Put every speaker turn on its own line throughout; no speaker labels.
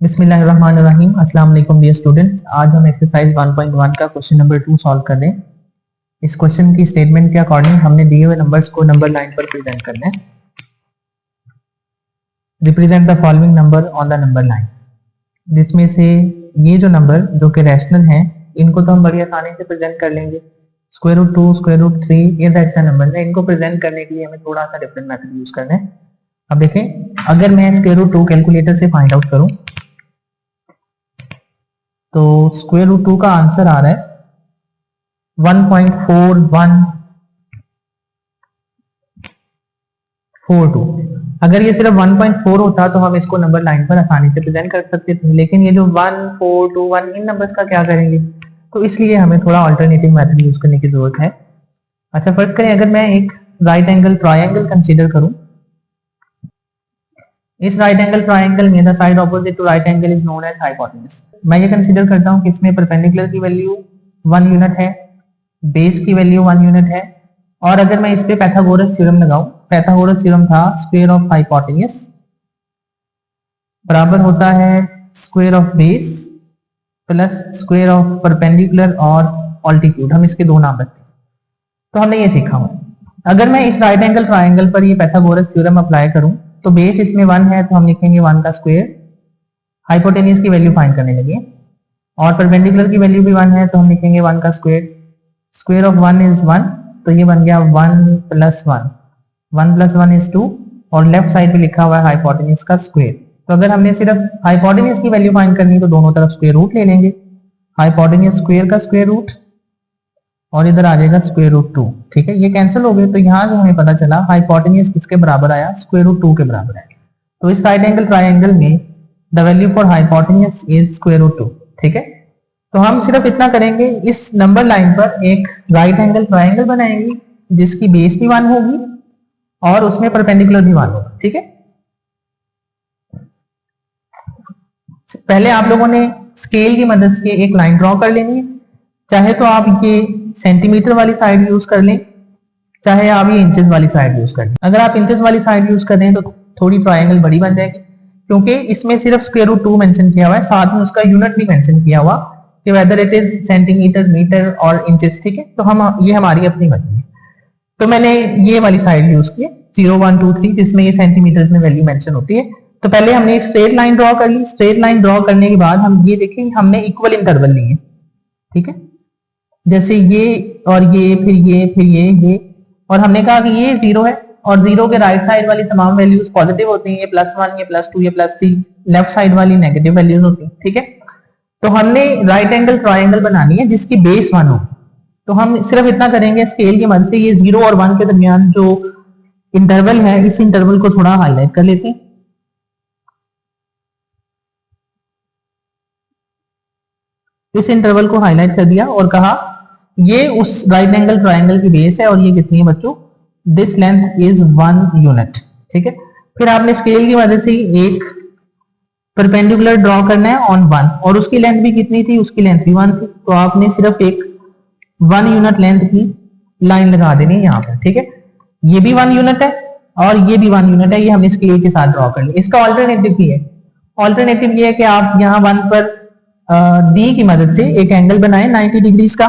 बिस्मिल्लाहिर्रहमानिर्रहीम। अस्सलाम वालेकुम डियर स्टूडेंट्स। आज हम एक्सरसाइज 1.1 का क्वेश्चन नंबर 2 सॉल्व कर रहे हैं। इस क्वेश्चन की स्टेटमेंट के अकॉर्डिंग हमने दिए हुए नंबर्स को नंबर लाइन पर प्रेजेंट करना है। Represent the following number on the number line. जिसमें से ये जो नंबर जो कि रैशनल हैं, इनको तो हम बड़ी आसानी से प्रेजेंट कर लेंगे। स्क्वायर रूट 2, स्क्वायर रूट 3 ये रैशनल नंबर है। इनको प्रेजेंट करने के लिए हमें थोड़ा सा डिफरेंट मेथड यूज करना है। अब देखें, अगर मैं स्क्वायर रूट 2 कैलकुलेटर से फाइंड आउट करूं तो स्क्वायर रूट 2 का आंसर आ रहा है 1.4142। अगर ये सिर्फ 1.4 होता तो हम इसको नंबर लाइन पर आसानी से प्रेजेंट कर सकते थे, लेकिन ये जो 1421 इन नंबर्स का क्या करेंगे, तो इसलिए हमें थोड़ा अल्टरनेटिव मेथड यूज करने की जरूरत है। अच्छा, फर्स्ट करें, अगर मैं एक राइट एंगल ट्रायंगल कंसीडर करूं, इस राइट एंगल ट्रायंगल में the side opposite to right angle is known as hypotenuse. मैं ये कंसीडर करता हूं कि इसमें परपेंडिकुलर की वैल्यू 1 यूनिट है, बेस की वैल्यू 1 यूनिट है, और अगर मैं इस पे पाइथागोरस थ्योरम लगाऊं, पाइथागोरस थ्योरम था स्क्वायर ऑफ हाइपोटेन्यूज बराबर होता है square of base plus square of perpendicular और ऑल्टीट्यूड। हम इसके दो नाम रखते हैं। तो हमने ये सीखा हूं, अगर मैं इस राइट एंगल ट्रायंगल पर ये पाइथागोरस थ्योरम अप्लाई करूं तो बेस इसमें 1 है तो हम लिखेंगे 1 का स्क्वायर, हाइपोटेन्यूज की वैल्यू फाइंड करने लगे, और परपेंडिकुलर की वैल्यू भी 1 है तो हम लिखेंगे 1 का स्क्वायर। स्क्वायर ऑफ 1 इज 1, तो ये बन गया 1 प्लस 1, 1 प्लस 1 इज 2, और लेफ्ट साइड पे लिखा हुआ है हाइपोटेन्यूज का स्क्वायर। तो अगर हमने सिर्फ हाइपोटेन्यूज की वैल्यू फाइंड करनी तो दोनों तरफ स्क्वायर रूट ले लेंगे, हाइपोटेन्यूज स्क्वायर का स्क्वायर रूट और इधर आ जाएगा स्क्वायर रूट 2। ठीक है, ये कैंसिल हो गए, तो यहां से हमें पता चला हाइपोटेन्यूज किसके बराबर आया, स्क्वायर रूट 2 के बराबर आया। तो इस राइट एंगल ट्रायंगल में the value for hypotenuse is square root 2। ठीक है, तो हम सिर्फ इतना करेंगे, इस नंबर लाइन पर एक राइट एंगल ट्रायंगल बनाएंगे जिसकी बेस भी 1 होगी और उसमें परपेंडिकुलर भी 1 होगा। ठीक है, पहले आप लोगों ने स्केल की मदद से एक लाइन ड्रॉ कर लेनी है। चाहे तो आप ये सेंटीमीटर वाली साइड यूज कर लें, चाहे आप ये इंचेस वाली साइड यूज कर लें। अगर आप इंचेस वाली साइड यूज कर दें तो थोड़ी ट्रायंगल बड़ी बन जाएगी, क्योंकि इसमें सिर्फ स्क्वायर रूट 2 मेंशन किया हुआ है, साथ में उसका यूनिट भी मेंशन किया हुआ कि whether it is centimetre, metre और इंचेस। ठीक है, तो हम ये हमारी अपनी मर्जी है। तो मैंने ये वाली साइड यूज की 0 1 2 3, जिसमें ये सेंटीमीटर में वैल्यू मेंशन होती है। तो पहले हमने एक स्ट्रेट लाइन ड्रॉ कर ली। स्ट्रेट लाइन ड्रॉ करने के बाद हम ये देखें, हमने इक्वल इंटरवल लिए। ठीक है, जैसे ये और ये, फिर ये, फिर ये, और हमने कहा कि ये 0 है और 0 के राइट साइड वाली तमाम वैल्यूज पॉजिटिव होती हैं, ये +1, ये +2, ये +3, लेफ्ट साइड वाली नेगेटिव वैल्यूज होती हैं। ठीक है, तो हमने राइट एंगल ट्रायंगल बनानी है जिसकी बेस 1 हो। तो हम सिर्फ इतना करेंगे, स्केल की मदद से ये 0 और 1 के दरमियान जो इंटरवल है, इस इंटरवल को थोड़ा हाईलाइट कर लेते हैं। इस इंटरवल को हाईलाइट कर दिया और कहा ये उस राइट एंगल ट्रायंगल की बेस है और ये कितनी है बच्चों, दिस लेंथ इज 1 यूनिट। ठीक है, फिर आपने स्केल की मदद से एक परपेंडिकुलर ड्रॉ करना है ऑन 1, और उसकी लेंथ भी कितनी थी, उसकी लेंथ भी 1 थी। तो आपने सिर्फ एक 1 यूनिट लेंथ की लाइन लगा देनी है यहाँ पर। ठीक है, ये भी 1 यूनिट है और ये भी 1 यूनिट है, ये हमने स्केल के साथ ड्रॉ कर लिया। इसका ऑल्टरनेटिव भी है। ऑल्टरनेटिव ये है कि आप यहाँ 1 पर डी की मदद से एक एंगल बनाएं 90 डिग्रीज का।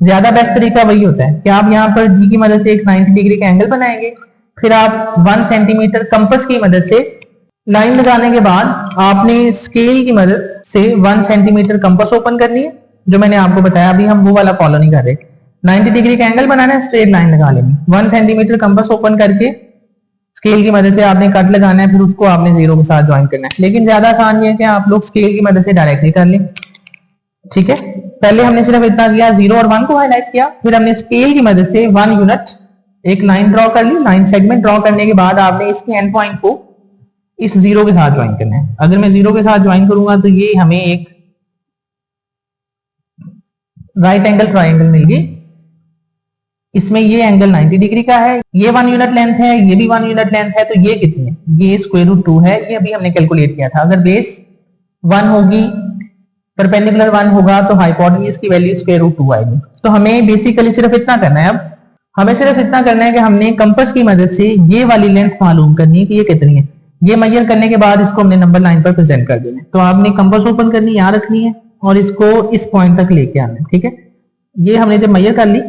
ज्यादा बेस्ट तरीका वही होता है कि आप यहाँ पर डी की मदद से एक 90 डिग्री का एंगल बनाएंगे, फिर आप 1 सेंटीमीटर कंपास की मदद से लाइन लगाने के बाद आपने स्केल की मदद से 1 सेंटीमीटर कंपास ओपन करनी है, जो मैंने आपको बताया। अभी हम वो वाला फॉलो नहीं कर रहे। 90 डिग्री का एंगल बनाना है, स्ट्रेट लाइन लगा लेनी, 1 सेंटीमीटर कंपास ओपन करके स्केल की मदद से आपने कट लगाना है, फिर उसको आपने 0 के साथ ज्वाइन करना है। लेकिन ज्यादा आसान ये है कि आप लोग स्केल की मदद से डायरेक्टली कर लें। ठीक है, पहले हमने सिर्फ इतना किया, 0 और 1 को हाईलाइट किया, फिर हमने स्केल की मदद से 1 यूनिट एक लाइन ड्रॉ कर ली। लाइन सेगमेंट ड्रॉ करने के बाद आपने इसके एंड पॉइंट को इस 0 के साथ ज्वाइन करना है। अगर मैं 0 के साथ ज्वाइन करूंगा तो ये हमें एक राइट एंगल ट्रायंगल मिल गई। इसमें ये एंगल 90 डिग्री का है, ये 1 यूनिट लेंथ है, ये भी 1 यूनिट लेंथ है, तो ये कितनी है, ये स्क्वायर रूट 2 है। ये अभी हमने कैलकुलेट किया था। अगर बेस 1 होगी, परपेंडिकुलर 1 होगा, तो हाइपोटेन्यूज की वैल्यू स्क्वायर रूट 2 आएगी। तो हमें बेसिकली सिर्फ इतना करना है। अब हमें सिर्फ इतना करना है कि हमने कंपास की मदद से ये वाली लेंथ मालूम करनी है कि ये कितनी है। ये मेजर करने के बाद इसको हमने नंबर लाइन पर प्रेजेंट कर देना है। तो आपने कंपास ओपन करनी, यहाँ रखनी है और इसको इस पॉइंट तक लेके आना है, ठीक है। ये हमने जब मेजर कर ली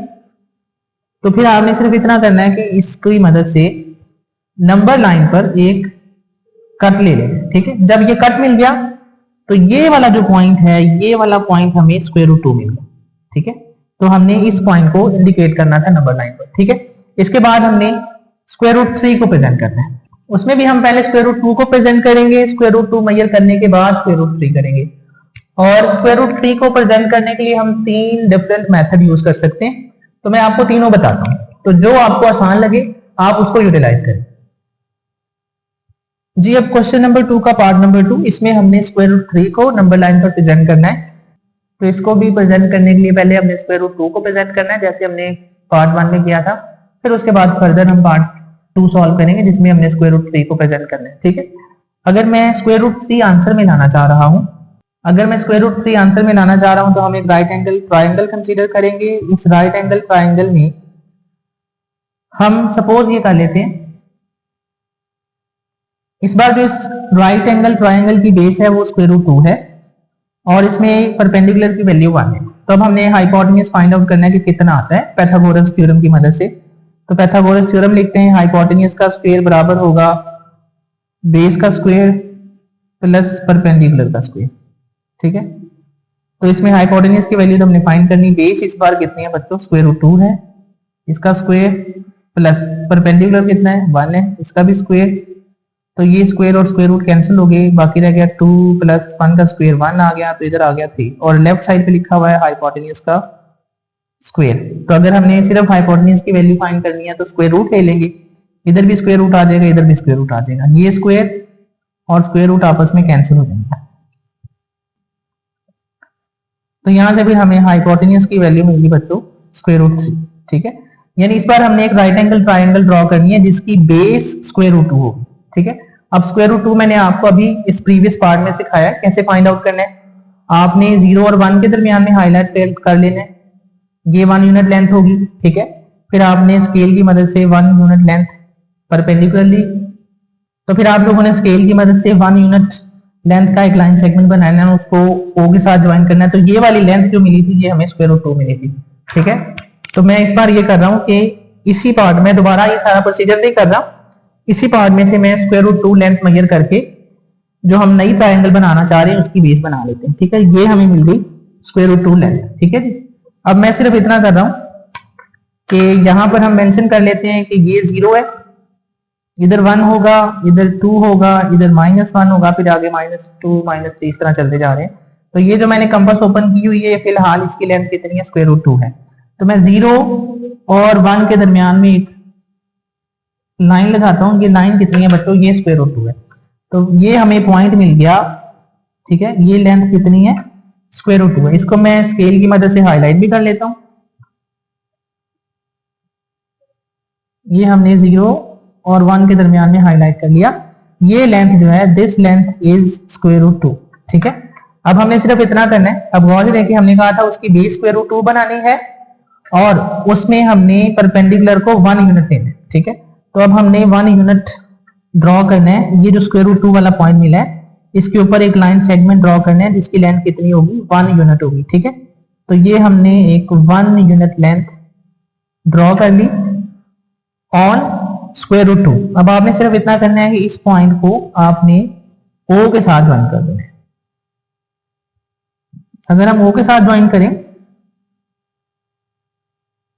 तो फिर आपने सिर्फ इतना करना है कि इसकी मदद से नंबर लाइन पर एक कट ले लेना, ठीक है। जब ये कट मिल गया तो ये वाला जो पॉइंट है, ये वाला पॉइंट हमें स्क्वायर रूट 2 मिल गया, ठीक है। तो हमने इस पॉइंट को इंडिकेट करना था नंबर लाइन पर, ठीक है। इसके बाद हमने स्क्वायर रूट 3 को प्रेजेंट करना है। उसमें भी हम पहले स्क्वायर रूट 2 को प्रेजेंट करेंगे, स्क्वायर रूट 2 मेजर करने के बाद स्क्वायर रूट 3 करेंगे। और स्क्वायर रूट 3 को प्रेजेंट करने के लिए हम 3 डिफरेंट मेथड यूज कर सकते हैं। तो मैं आपको तीनों बताता हूं, तो जो आपको आसान लगे आप उसको यूटिलाइज करें। जी, अब क्वेश्चन नंबर 2 का पार्ट नंबर 2, इसमें हमने स्क्वायर रूट 3 को नंबर लाइन पर प्रेजेंट करना है। तो इसको भी प्रेजेंट करने के लिए पहले हमने स्क्वायर रूट 2 को प्रेजेंट करना है, जैसे हमने पार्ट 1 में किया था। फिर उसके बाद फर्दर हम पार्ट 2 सॉल्व करेंगे, जिसमें हमने स्क्वायर रूट 3 को प्रेजेंट करना है, ठीक है। अगर मैं स्क्वायर रूट 3 आंसर में लाना चाह रहा हूं, तो हम एक राइट एंगल ट्राइंगल कंसीडर करेंगे। इस राइट एंगल ट्राइंगल में हम सपोज ये कर लेते हैं, इस बार जो इस राइट एंगल ट्राइंगल की बेस है वो स्क्वायर रूट 2 है और इसमें परपेंडिकुलर की वैल्यू 1 है। तो अब हमने हाइपोटेन्यूज फाइंड आउट करना है कि कितना आता है पाइथागोरस थ्योरम की मदद से। तो पाइथागोरस थ्योरम लिखते हैं, हाइपोटेन्यूज का स्क्वायर बराबर होगा बेस का स्क्वायर प्लस परपेंडिकुलर का स्क्वायर, ठीक है। तो इसमें हाइपोटेन्यूज की वैल्यू तो हमने फाइंड करनी, बेस इस बार कितनी है बच्चों, स्क्वायर रूट 2 है, इसका स्क्वायर प्लस परपेंडिकुलर कितना है 1 है, इसका भी स्क्वायर। तो ये स्क्वायर और स्क्वायर रूट कैंसिल हो गए, बाकी रह गया 2 प्लस 1 का स्क्वायर 1 आ गया, तो इधर आ गया 3 और लेफ्ट साइड पे लिखा हुआ है हाइपोटेन्यूज का स्क्वायर। तो अगर हमने सिर्फ हाइपोटेन्यूज की वैल्यू फाइंड करनी है तो स्क्वायर रूट ले लेंगे, इधर भी स्क्वायर रूट आ जाएगा, इधर भी स्क्वायर रूट आ जाएगा, ये स्क्वायर और स्क्वायर रूट आपस में कैंसिल हो जाएंगे। तो यहां से फिर हमें हाइपोटेन्यूज की वैल्यू मिलेगी बच्चों स्क्वायर रूट 3, ठीक है। यानी इस बार हमने एक राइट एंगल ट्राइंगल ड्रॉ करनी है जिसकी बेस स्क्वायर रूट 2 होगी, ठीक है। अब स्क्वायर रूट 2 मैंने आपको अभी इस प्रीवियस पार्ट में सिखाया है कैसे फाइंड आउट करना है। आपने 0 और 1 के दरमियान में हाईलाइट कर लेना है, ये 1 यूनिट लेंथ होगी, ठीक है। फिर आपने स्केल की मदद से 1 यूनिट लेंथ परपेंडिकुलर ली, तो फिर आप लोगों ने स्केल की मदद से 1 यूनिट लेंथ का एक लाइन सेगमेंट बनाना है, उसको O के साथ ज्वाइन करना है। तो ये वाली लेंथ जो मिली थी ये हमें स्क्वायर रूट 2 मिली थी, ठीक है। तो मैं इस बार ये कर रहा हूं कि इसी पार्ट में दोबारा ये सारा प्रोसीजर नहीं कर रहा, इसी पार्ट में से मैं स्क्वायर रूट 2 लेंथ मेजर करके जो हम नई ट्रायंगल बनाना चाह रहे हैं उसकी बेस बना लेते हैं, ठीक है। ये हमें मिल गई स्क्वायर रूट 2 लेंथ, ठीक है जी। अब मैं सिर्फ इतना कर रहा हूं कि यहां पर हम मेंशन कर लेते हैं कि ये 0 है, इधर 1 होगा, इधर 2 होगा, इधर -1 होगा, फिर आगे -2 -3 इस तरह चलते जा रहे हैं। तो ये जो मैंने कंपास ओपन की हुई है फिलहाल इसकी लेंथ कितनी है, स्क्वायर रूट 2 है। तो मैं 0 और 1 के दरमियान में एक लाइन लगाता हूं, ये लाइन कितनी है बच्चों, ये स्क्वायर रूट 2 है। तो ये हमें पॉइंट मिल गया, ठीक है। ये लेंथ कितनी है, स्क्वायर रूट 2 है। इसको मैं स्केल की मदद से हाईलाइट भी कर लेता हूं। ये हमने 0 और 1 के दरमियान में हाईलाइट कर लिया। ये लेंथ जो है this length is square root 2, ठीक है। अब हमने सिर्फ इतना करना है, अब गौर से देखिए हमने कहा था उसकी बेस स्क्वायर रूट 2 बनानी है और उसमें हमने परपेंडिकुलर को 1 यूनिट लेना है, ठीक है। तो अब हमने 1 यूनिट ड्रॉ करना है, ये जो स्क्वायर रूट 2 वाला पॉइंट मिला है इसके ऊपर एक लाइन सेगमेंट ड्रॉ करना है जिसकी लेंथ कितनी होगी, 1 यूनिट होगी, ठीक है। तो ये हमने एक 1 यूनिट लेंथ ड्रॉ कर ली ऑन स्क्वायर रूट 2। अब आपने सिर्फ इतना करना है कि इस पॉइंट को आपने O के साथ ज्वाइन कर देना है। अगर हम O के साथ ज्वाइन करें,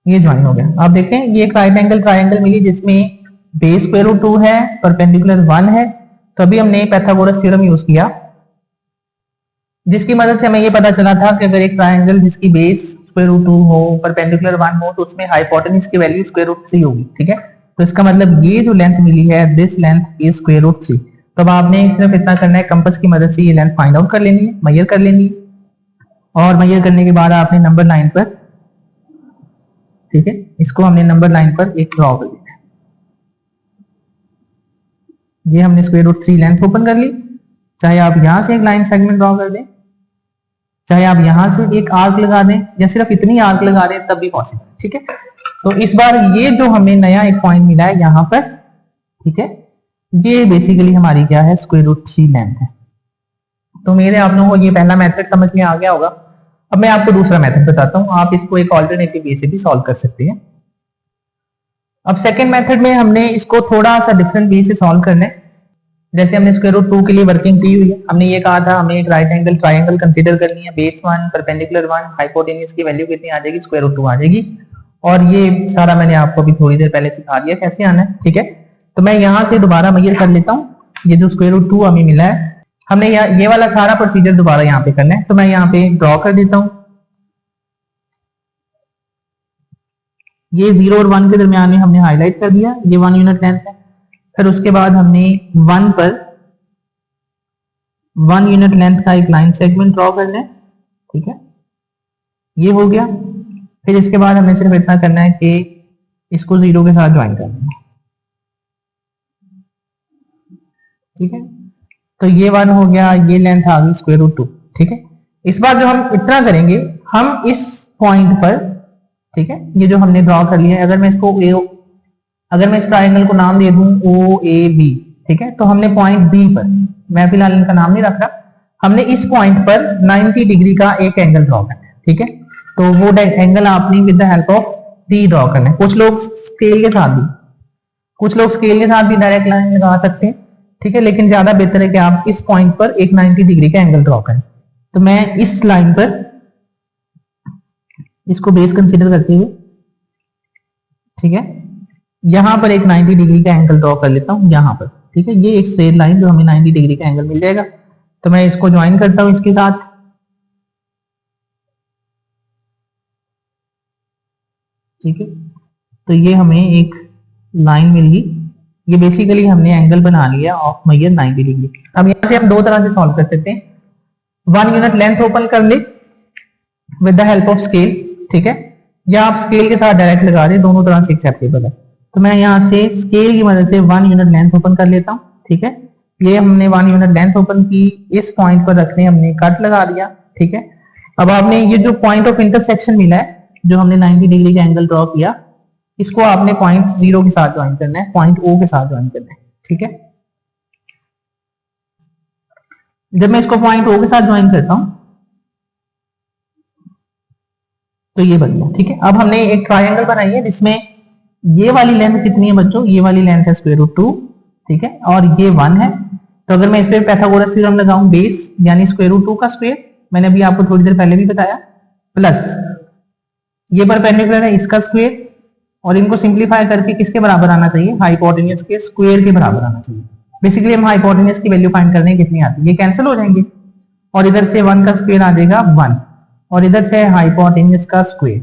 ये ज्वाइन हो गया। आप देखें ये एक राइट एंगल ट्राइंगल मिली जिसमें बेस स्क्वायर रूट 2 है, परपेंडिकुलर 1 है। तो अभी हमने पाइथागोरस थ्योरम यूज किया जिसकी मदद से हमें ये पता चला था कि अगर एक ट्राइंगल जिसकी बेस स्क्वायर रूट 2 हो, परपेंडिकुलर 1 हो, तो उसमें हाइपोटेन्यूज की वैल्यू स्क्वायर रूट 3 होगी, ठीक है। तो इसका मतलब ये जो लेंथ मिली है this length is square root 3। तो अब आपने सिर्फ इतना करना है, कंपास की मदद से ये लेंथ फाइंड आउट कर लेनी है, मेजर कर लेनी है और मेजर करने के बाद आपने नंबर लाइन पर, ठीक है, इसको हमने नंबर लाइन पर एक ड्रॉ कर दिया। ये हमने स्क्वायर रूट 3 लेंथ ओपन कर ली। चाहे आप यहां से एक लाइन सेगमेंट ड्रॉ कर दें, चाहे आप यहां से एक आर्क लगा दें या सिर्फ इतनी आर्क लगा दें तब भी पॉसिबल, ठीक है। तो इस बार ये जो हमें नया एक पॉइंट मिला है यहां पर, ठीक है, ये बेसिकली हमारी क्या है, स्क्वायर रूट 3 लेंथ है। तो मेरे आप लोगों को ये पहला मेथड समझ में आ गया होगा। अब मैं आपको दूसरा मेथड बताता हूँ, आप इसको एक ऑल्टरनेटिव वे से भी सॉल्व कर सकते हैं। अब सेकंड मेथड में हमने इसको थोड़ा सा डिफरेंट वे से सॉल्व करना है। जैसे हमने स्क्वायर रूट 2 के लिए वर्किंग की हुई है, हमने ये कहा था हमें एक राइट एंगल ट्राइंगल कंसीडर करनी है, बेस 1 परपेंडिकुलर 1, हाइपोटेन्यूज की वैल्यू कितनी आ जाएगी, स्क्वायर रूट 2 आ जाएगी। और ये सारा मैंने आपको अभी थोड़ी देर पहले सिखा दिया कैसे आना है, ठीक है। तो मैं यहां से दोबारा मेजर कर लेता हूँ, ये जो स्क्वायर रूट 2 हमें मिला है, हमने ये वाला सारा प्रोसीजर दोबारा यहाँ पे करना है। तो मैं यहाँ पे ड्रॉ कर देता हूँ, ये 0 और 1 के दरमियान में हमने हाईलाइट कर दिया, ये 1 यूनिट लेंथ है। फिर उसके बाद हमने 1 पर 1 यूनिट लेंथ का एक लाइन सेगमेंट ड्रॉ करना है, ठीक है, ये हो गया। फिर इसके बाद हमने सिर्फ इतना करना है कि इसको 0 के साथ ज्वाइन करना है, ठीक है। तो ये 1 हो गया, ये लेंथ आ गई स्क्वायर रूट 2, ठीक है। इस बार जो हम इतना करेंगे, हम इस पॉइंट पर, ठीक है, ये जो हमने ड्रॉ कर लिया है, अगर मैं इसको अगर मैं इस ट्राइंगल को नाम दे दूं ओ ए बी, ठीक है, तो हमने पॉइंट बी पर, मैं फिलहाल इनका नाम नहीं रख रहा, हमने इस पॉइंट पर 90 डिग्री का एक एंगल ड्रॉ करना है, ठीक है। तो वो एंगल आपने with the help of D draw करना है। कुछ लोग स्केल के साथ भी डायरेक्ट लाइन लगा सकते हैं, ठीक है, लेकिन ज्यादा बेहतर है कि आप इस पॉइंट पर एक 90 डिग्री का एंगल ड्रॉ करें। तो मैं इस लाइन पर इसको बेस कंसीडर करते हुए, ठीक है, यहां पर एक 90 डिग्री का एंगल ड्रॉ कर लेता हूं यहां पर, ठीक है। ये एक स्ट्रेट लाइन जो हमें 90 डिग्री का एंगल मिल जाएगा। तो मैं इसको ज्वाइन करता हूं इसके साथ, ठीक है। तो ये हमें एक लाइन मिल गई, ये बेसिकली हमने एंगल बना लिया ऑफ मेजर 90 डिग्री। अब यहां से हम दो तरह से सॉल्व कर सकते हैं, 1 यूनिट लेंथ ओपन कर ले with the help of scale, ठीक है, या आप स्केल के साथ डायरेक्ट लगा दें, दोनों तरह से एक्सेप्टेबल है। तो मैं यहां से स्केल की मदद से 1 यूनिट लेंथ ओपन कर लेता हूं, ठीक है। ये हमने 1 यूनिट लेंथ ओपन की, इस पॉइंट पर रखने हमने कट लगा दिया, ठीक है। अब आपने ये जो पॉइंट ऑफ इंटरसेक्शन मिला है, जो हमने 90 डिग्री का एंगल ड्रॉ किया, इसको आपने पॉइंट 0 के साथ ज्वाइन करना है, पॉइंट O के साथ ज्वाइन करना है, ठीक है। जब मैं इसको पॉइंट O के साथ ज्वाइन करता हूं तो ये बन गया, ठीक है। अब हमने एक ट्राइंगल बनाई है जिसमें ये वाली लेंथ कितनी है बच्चों, ये वाली लेंथ है स्क्वायर रूट 2, ठीक है, और ये 1 है। तो अगर मैं इस पे पाइथागोरस थ्योरम लगाऊं, बेस यानी स्क्वायर रूट 2 का स्क्वायर, मैंने अभी आपको थोड़ी देर पहले भी बताया, प्लस ये परपेंडिकुलर है इसका स्क्वायर, और इनको सिंप्लीफाई करके किसके बराबर आना चाहिए, हाइपोटेन्यूज के स्क्वायर के बराबर आना चाहिए। बेसिकली हम हाइपोटेन्यूज की वैल्यू फाइंड करने कितनी आती है, ये कैंसिल हो जाएंगे, और इधर से 1 का स्क्वायर आ जाएगा 1, और इधर से हाइपोटेन्यूज का स्क्वायर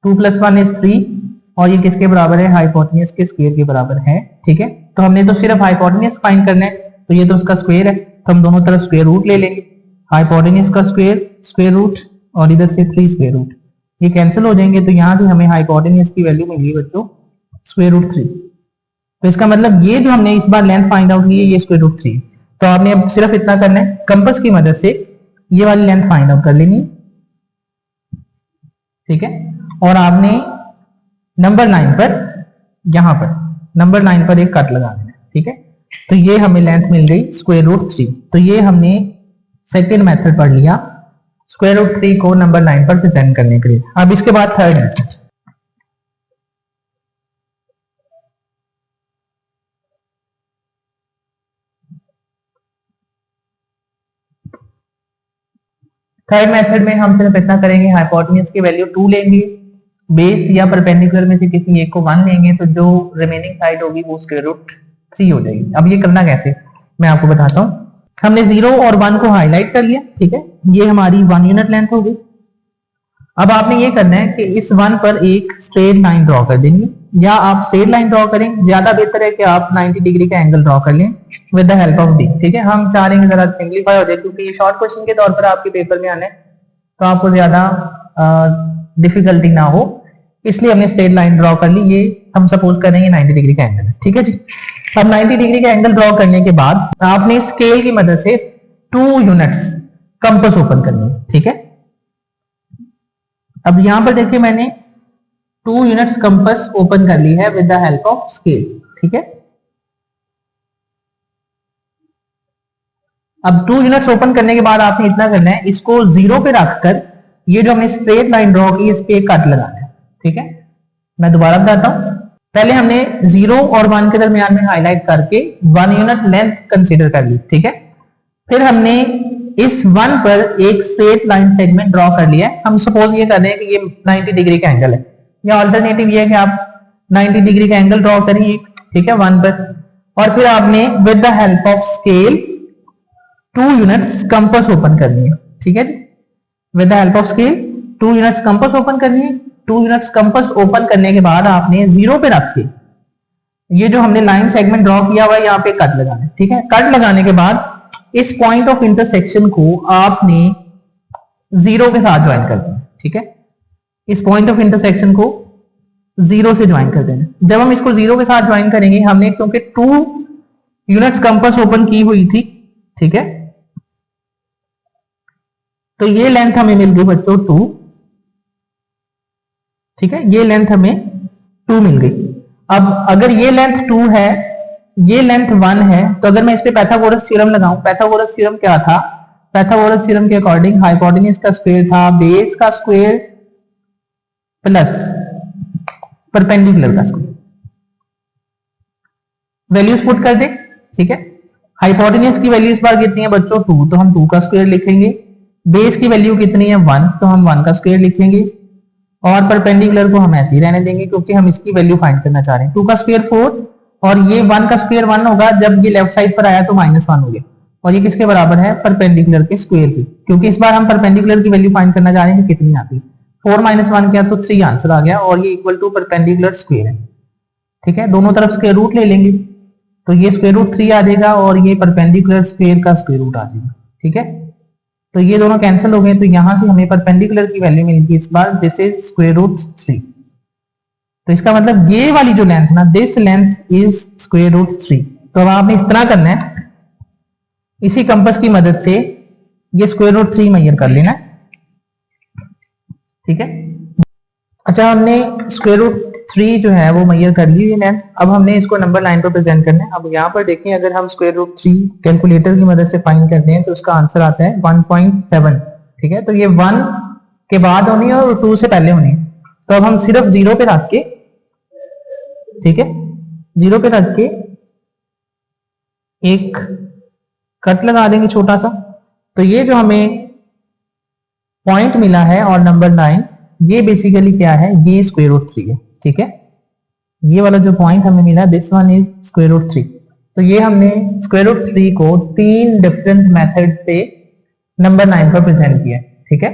2 + 1 = 3, और ये किसके बराबर है, हाइपोटेन्यूज के स्क्वायर के बराबर है, ठीक है। तो हमने तो सिर्फ हाइपोटेन्यूज फाइंड करना है, तो ये तो उसका स्क्वायर है, तो हम दोनों तरफ स्क्वायर रूट ले लेंगे, हाइपोटेन्यूज का स्क्वायर रूट, और इधर से 3 स्क्वायर रूट, ये कैंसिल हो जाएंगे। तो यहां से हमें हाइपोटेन्यूज की वैल्यू मिली बच्चों स्क्वायर रूट 3। तो इसका मतलब ये जो हमने इस बार लेंथ फाइंड आउट की है, ये स्क्वायर रूट 3। तो आपने अब सिर्फ इतना करना है, कंपास की मदद से ये वाली लेंथ फाइंड आउट कर लेनी, ठीक है, और आपने नंबर 9 पर, यहां पर नंबर 9 पर एक कट लगा देना, ठीक है। तो ये हमें लेंथ मिल गई स्क्वायर रूट 3। तो ये हमने सेकेंड मेथड पढ़ लिया, स्क्वायर रूट 3 को नंबर 9 पर प्रेजेंट करने के लिए। अब इसके बाद थर्ड मेथड, थर्ड मेथड में हम सिर्फ इतना करेंगे, हाइपोटेन्यूज की वैल्यू 2 लेंगे, बेस या परपेंडिकुलर में से किसी एक को 1 लेंगे, तो जो रिमेनिंग साइड होगी वो स्क्वायर रूट 3 हो जाएगी। अब ये करना कैसे, मैं आपको बताता हूं। हमने 0 और 1 को हाईलाइट कर लिया, ठीक है, ये हमारी 1 यूनिट लेंथ हो गई। अब आपने ये करना है कि इस 1 पर एक स्ट्रेट लाइन ड्रॉ कर देंगे, या आप स्ट्रेट लाइन ड्रॉ करें, ज्यादा बेहतर है कि आप 90 डिग्री का एंगल ड्रॉ कर लें with the help of D, ठीक है। हम चाह रहे हैं जरा सिंपलीफाई हो जाए, क्योंकि ये शॉर्ट क्वेश्चन के तौर पर आपके पेपर में आने, तो आपको ज्यादा डिफिकल्टी ना हो, इसलिए हमने स्ट्रेट लाइन ड्रॉ कर ली। ये हम सपोज करेंगे 90 डिग्री का एंगल है, ठीक है जी। अब 90 डिग्री का एंगल ड्रॉ करने के बाद आपने स्केल की मदद से 2 यूनिट्स कंपास ओपन करनी है, ठीक है। अब यहां पर देखिए मैंने 2 यूनिट्स कंपास ओपन कर ली है with the help of scale, ठीक है। अब 2 यूनिट्स ओपन करने के बाद आपने इतना करना है, इसको 0 पे रखकर ये जो हमने स्ट्रेट लाइन ड्रॉ की इस पे एक कट लगाना है। ठीक है, मैं दोबारा बताता हूं। पहले हमने 0 और 1 के दरमियान में हाईलाइट करके 1 यूनिट लेंथ कंसीडर कर ली। ठीक है, फिर हमने इस 1 पर एक स्ट्रेट लाइन सेगमेंट ड्रॉ कर लिया है। हम सपोज ये कर रहे हैं कि ये 90 डिग्री का एंगल है, या अल्टरनेटिव ये है कि आप 90 डिग्री का एंगल ड्रॉ करिए, ठीक है, 1 पर, और फिर आपने with the help of scale 2 units compass open करनी है। ठीक है जी, with the help of scale 2 units compass open करनी है। 2 यूनिट्स कंपास ओपन करने के बाद आपने 0 पे रख के ये जो हमने लाइन सेगमेंट ड्रॉ किया हुआ है यहाँ पे कट लगाना है। ठीक है, कट लगाने के बाद इस पॉइंट ऑफ इंटरसेक्शन को आपने 0 के साथ ज्वाइन कर देना। ठीक है, इस पॉइंट ऑफ इंटरसेक्शन को 0 से ज्वाइन कर देना। जब हम इसको 0 के साथ ज्वाइन करेंगे, हमने क्योंकि 2 यूनिट्स कंपास ओपन की हुई थी, ठीक है, तो ये लेंथ हमें मिल गई बच्चों 2। ठीक है, ये लेंथ हमें 2 मिल गई। अब अगर ये लेंथ 2 है, ये लेंथ 1 है, तो अगर मैं इस पे पाइथागोरस थ्योरम लगाऊं, पाइथागोरस थ्योरम क्या था? पाइथागोरस थ्योरम के अकॉर्डिंग हाइपोटेन्यूज का स्क्वायर था बेस का स्क्वायर प्लस परपेंडिकुलर का स्क्वायर। वैल्यूज पुट कर दे। ठीक है, हाइपोटेन्यूज की वैल्यू इस बार कितनी है बच्चों? 2, तो हम 2 का स्क्वायर लिखेंगे। बेस की वैल्यू कितनी है? 1, तो हम 1 का स्क्वायर लिखेंगे। और परपेंडिकुलर को हम ऐसे ही रहने देंगे क्योंकि हम इसकी वैल्यू फाइंड करना चाह रहे हैं। 2 का स्क्वायर 4, और ये 1 का स्क्वायर 1 होगा, जब ये लेफ्ट साइड पर आया तो -1 हो गया, और ये किसके बराबर है? परपेंडिकुलर के स्क्वायर की, क्योंकि इस बार हम परपेंडिकुलर की वैल्यू फाइंड करना चाह रहे हैं कि कितनी आती है। 4 - 1 क्या, तो 3 आंसर आ गया, और ये इक्वल टू परपेंडिकुलर स्क्वायर है। ठीक है, दोनों तरफ स्क्वायर रूट ले लेंगे, तो ये स्क्वायर रूट 3 आ जाएगा, और ये परपेंडिकुलर स्क्वायर का स्क्वायर रूट आ जाएगा। ठीक है, तो ये दोनों कैंसिल हो गए, तो यहां से हमें परपेंडिकुलर की वैल्यू मिलेगी इस बार, दिस इज स्क्वायर रूट 3। तो इसका मतलब ये वाली जो लेंथ ना, this length is square root 3। तो अब आपने इस तरह करना है, इसी कंपास की मदद से ये स्क्वायर रूट 3 मेजर कर लेना है। ठीक है, अच्छा, हमने स्क्वायर रूट 3 जो है वो मेजर कर ली लेंथ। अब हमने इसको नंबर लाइन पर प्रेजेंट करना है। अब यहाँ पर देखिए, अगर हम स्क्वायर रूट 3 कैलकुलेटर की मदद से फाइंड करते हैं तो उसका आंसर आता है 1.7। ठीक है, तो ये 1 के बाद होनी है और 2 से पहले होनी है। तो अब हम सिर्फ 0 पे रख के, ठीक है, 0 पे रख के एक कट लगा देंगे छोटा सा। तो ये जो हमें पॉइंट मिला है और नंबर 9, ये बेसिकली क्या है? ये स्क्वायर रूट 3 है। ठीक है, ये वाला जो पॉइंट हमें मिला, this one is square root 3। तो ये हमने स्क्वायर रूट 3 को 3 डिफरेंट मेथड से नंबर 9 पर प्रेजेंट किया। ठीक है,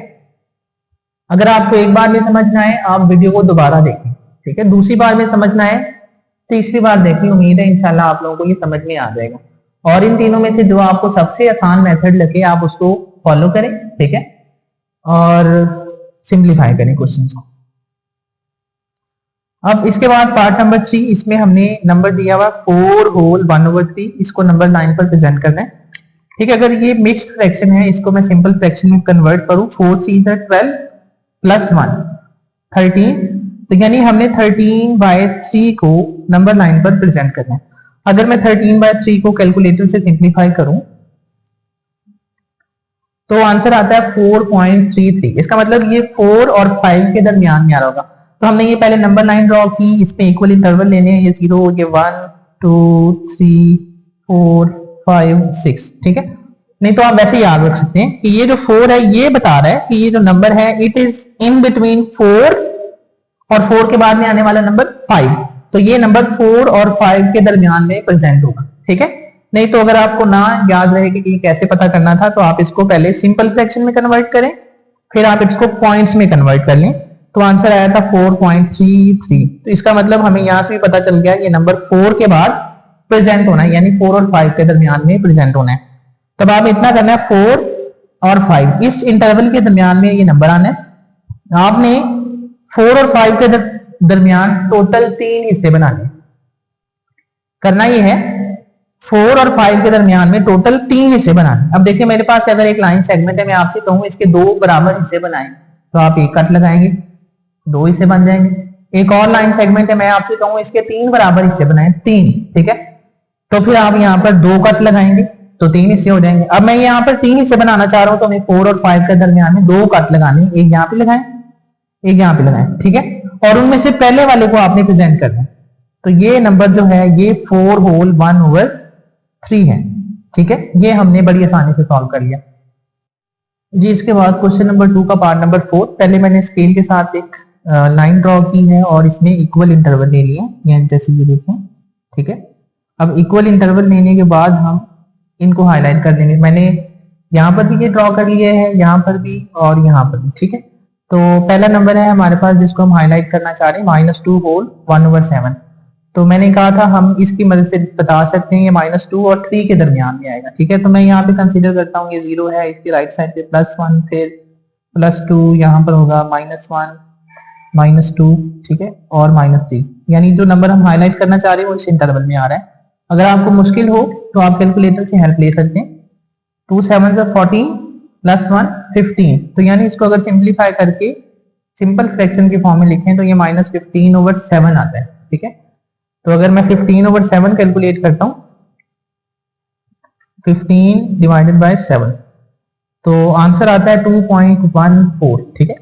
अगर आपको एक बार में समझना है, आप वीडियो को दोबारा देखें। ठीक है, दूसरी बार में समझना है, तीसरी बार देखिए। उम्मीद है इंशाल्लाह आप लोगों को ये समझ में आ जाएगा, और इन तीनों में से जो आपको सबसे आसान मेथड लगे आप उसको फॉलो करें। ठीक है, और सिंप्लीफाई करें क्वेश्चन को। अब इसके बाद पार्ट नंबर 3, इसमें हमने नंबर दिया हुआ 4 होल 1/3, इसको नंबर 9 पर प्रेजेंट करना है। ठीक है, अगर ये मिक्स्ड फ्रैक्शन है, इसको मैं सिंपल फ्रैक्शन में कन्वर्ट करूं, 4 3 12 प्लस 1 13, तो यानी हमने 13/3 को नंबर 9 पर प्रेजेंट करना है। अगर मैं 13/3 को कैलकुलेटर से सिंप्लीफाई करूं तो आंसर आता है 4.33। इसका मतलब ये 4 और 5 के दरमियान में आ रहा होगा। तो हमने ये पहले नंबर 9 ड्रॉ की, इसमें इक्वल इंटरवल लेने हैं, ये 0, ये 1 2 3 4 5 6। ठीक है, नहीं तो आप वैसे याद रख सकते हैं कि ये जो 4 है ये बता रहा है कि ये जो नंबर है इट इज इन बिटवीन 4 और 4 के बाद में आने वाला नंबर 5। तो ये नंबर 4 और 5 के दरमियान में प्रेजेंट होगा। ठीक है, नहीं तो अगर आपको ना याद रहे कि कैसे पता करना था, तो आप इसको पहले सिंपल फ्रैक्शन में कन्वर्ट करें, फिर आप इसको पॉइंट्स में कन्वर्ट कर लें, तो आंसर आया था 4.33। तो इसका मतलब हमें यहां से भी पता चल गया ये नंबर 4 के बाद प्रेजेंट होना है, यानी 4 और 5 के दरमियान में प्रेजेंट होना है। तब आप इतना करना है, 4 और 5 इस इंटरवल के दरमियान में ये नंबर आना है। आपने 4 और 5 के दरमियान टोटल 3 हिस्से बनाने। करना ये है, 4 और 5 के दरमियान में टोटल 3 हिस्से बनाने। अब देखिए, मेरे पास अगर एक लाइन सेगमेंट है, मैं आपसे कहूं इसके 2 बराबर हिस्से बनाएं, तो आप एक कट लगाएंगे, 2 हिस्से बन जाएंगे। एक और लाइन सेगमेंट है, मैं आपसे कहूं इसके 3 बराबर हिस्से बनाएं, 3। ठीक है, तो फिर आप यहां पर 2 कट लगाएंगे, तो 3 हिस्से हो जाएंगे। अब मैं यहाँ पर 3 हिस्से बनाना चाह रहा हूँ, तो हमें 4 और 5 के दरमियान में 2 कट लगाने, एक यहाँ पे लगाएं, एक यहाँ पे लगाएं, ठीक है। और उनमें से पहले वाले को आपने प्रेजेंट करना है। तो ये नंबर जो है ये 4 होल 1/3 है, ठीक है। ये हमने बड़ी आसानी से सॉल्व कर लिया जी। इसके बाद क्वेश्चन नंबर 2 का पार्ट नंबर 4। पहले मैंने स्केल के साथ एक लाइन ड्रॉ की है और इसमें इक्वल इंटरवल ले लिए, ये जैसे ये देखें, ठीक है। अब इक्वल इंटरवल लेने के बाद हम इनको हाईलाइट कर देंगे। मैंने यहाँ पर भी ये ड्रॉ कर लिया है, यहाँ पर भी और यहाँ पर भी, ठीक है। तो पहला नंबर है हमारे पास जिसको हम हाईलाइट करना चाह रहे हैं -2 होल 1/7। तो मैंने कहा था हम इसकी मदद से बता सकते हैं ये -2 और 3 के दरमियान में आएगा, ठीक है। तो मैं यहाँ पे कंसीडर करता हूँ ये 0 है, इसकी राइट साइड पे +1, फिर +2, यहाँ पर होगा -1 -2, ठीक है, और -3। यानी जो नंबर हम हाईलाइट करना चाह रहे हैं वो इस इंटरवल में आ रहा है। अगर आपको मुश्किल हो तो आप कैलकुलेटर से हेल्प ले सकते हैं। 2 7 14 +1 15। तो यानी इसको अगर सिंप्लीफाई करके सिंपल फ्रैक्शन के फॉर्म में लिखें तो ये -15/7 आता है, ठीक है। तो अगर मैं 15/7 कैलकुलेट करता हूं, 15 डिवाइडेड बाय 7, तो आंसर आता है 2.14, ठीक है।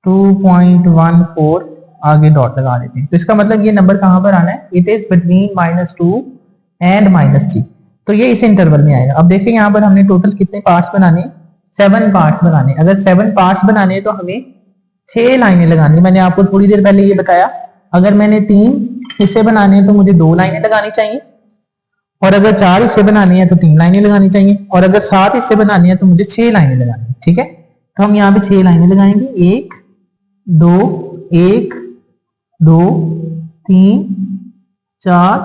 -2.14 आगे डॉट लगा देते हैं। तो इसका मतलब ये नंबर कहां पर आना है, इट इज बिटवीन -2 एंड -3। तो ये इस इंटरवल में आएगा। अब देखिए यहाँ पर हमने टोटल कितने पार्ट्स बनाने, 7 पार्ट्स बनाने। अगर 7 पार्ट्स बनाने तो हमें 6 लाइनें लगानी। मैंने आपको थोड़ी देर पहले ये बताया, अगर मैंने 3 हिस्से बनाने तो मुझे 2 लाइनें लगानी चाहिए, और अगर 4 हिस्से बनाने हैं तो 3 लाइनें लगानी चाहिए, और अगर 7 हिस्से बनाने हैं तो मुझे 6 लाइनें लगानी है, ठीक है। तो हम यहाँ पे 6 लाइनें लगाएंगे, 1 2 1 2 3 4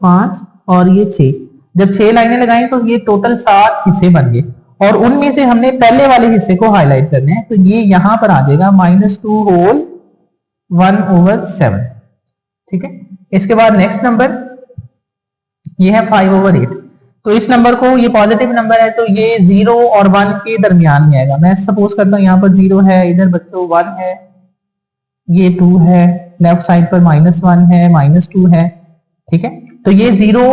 5 और ये 6। जब 6 लाइनें लगाएं तो ये टोटल 7 हिस्से बन गए, और उनमें से हमने पहले वाले हिस्से को हाईलाइट करना है। तो ये यहां पर आ जाएगा -2 होल 1/7, ठीक है। इसके बाद नेक्स्ट नंबर ये है 5/8। तो इस नंबर को, ये पॉजिटिव नंबर है तो ये 0 और 1 के दरमियान में आएगा। मैं सपोज करता हूँ यहाँ पर 0 है, इधर बच्चों 1 है, ये 2 है, लेफ्ट साइड पर -1 है, -2 है, ठीक है। तो ये 0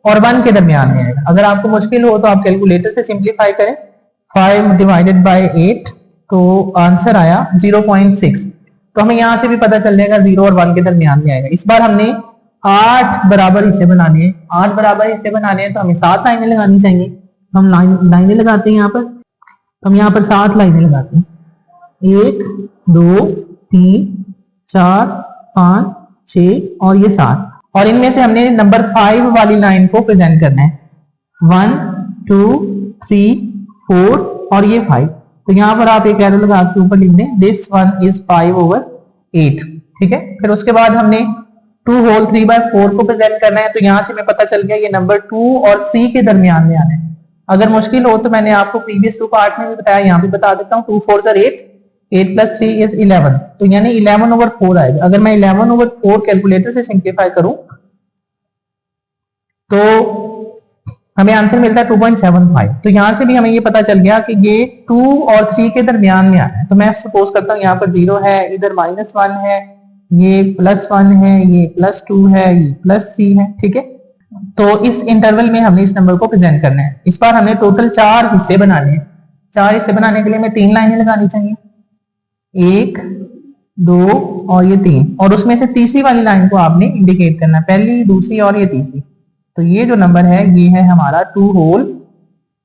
और 1 के दरमियान में आएगा। अगर आपको मुश्किल हो तो आप कैलकुलेटर से सिंप्लीफाई करें, 5 डिवाइडेड बाय 8, तो आंसर आया 0.6। तो हमें यहां से भी पता चल जाएगा 0 और 1 के दरमियान में आएगा। इस बार हमने 8 बराबर हिस्से बनाने हैं। 8 बराबर हिस्से बनाने हैं तो हमें 7 लाइनें लगानी चाहिए। हम लाइनें लगाते हैं यहाँ पर, हम यहाँ पर 7 लाइनें लगाते हैं, 1 2 3 4 5 6 और ये 7। और इनमें से हमने नंबर 5 वाली लाइन को प्रेजेंट करना है, 1 2 3 4 और ये 5। तो यहाँ पर आप एक एरो लगा के ऊपर लिख दें, दिस वन इज 5/8, ठीक है। फिर उसके बाद हमने 2 होल 3/4 को प्रेजेंट करना है। तो यहाँ से हमें पता चल गया ये नंबर 2 और 3 के दरमियान में आना है। अगर मुश्किल हो तो मैंने आपको प्रीवियस 2 पार्ट्स में भी बताया, यहाँ भी बता देता हूँ। 2 4 8, 8 + 3 इज 11। तो यानी 11/4 आएगा। अगर मैं 11/4 कैलकुलेटर से सिंप्लीफाई करूं तो हमें आंसर मिलता है 2.75। तो यहां से भी हमें ये पता चल गया कि ये 2 और 3 के दरमियान में आना है। तो मैं सपोज करता हूँ यहाँ पर 0 है, इधर -1 है, ये +1 है, ये +2 है, ये +3 है, ठीक है। तो इस इंटरवल में हमने इस नंबर को प्रेजेंट करना है। इस बार हमने टोटल 4 हिस्से बनाने हैं। 4 हिस्से बनाने के लिए हमें 3 लाइनें लगानी चाहिए, 1 2 और ये 3, और उसमें से तीसरी वाली लाइन को आपने इंडिकेट करना है, पहली दूसरी और ये तीसरी। तो ये जो नंबर है ये है हमारा 2 होल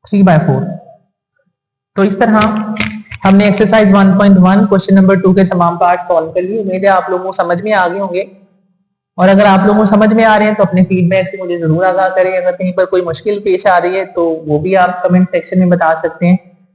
3/4। तो इस तरह हमने एक्सरसाइज 1.1 क्वेश्चन नंबर 2 के तमाम पार्ट सॉल्व कर लिए। उम्मीद है आप लोगों को समझ में आ गए होंगे, और अगर आप लोगों को समझ में आ रहे हैं तो अपने फीडबैक से मुझे जरूर आगाह करें। अगर कहीं पर कोई मुश्किल पेश आ रही है तो वो भी आप कमेंट सेक्शन में बता सकते हैं।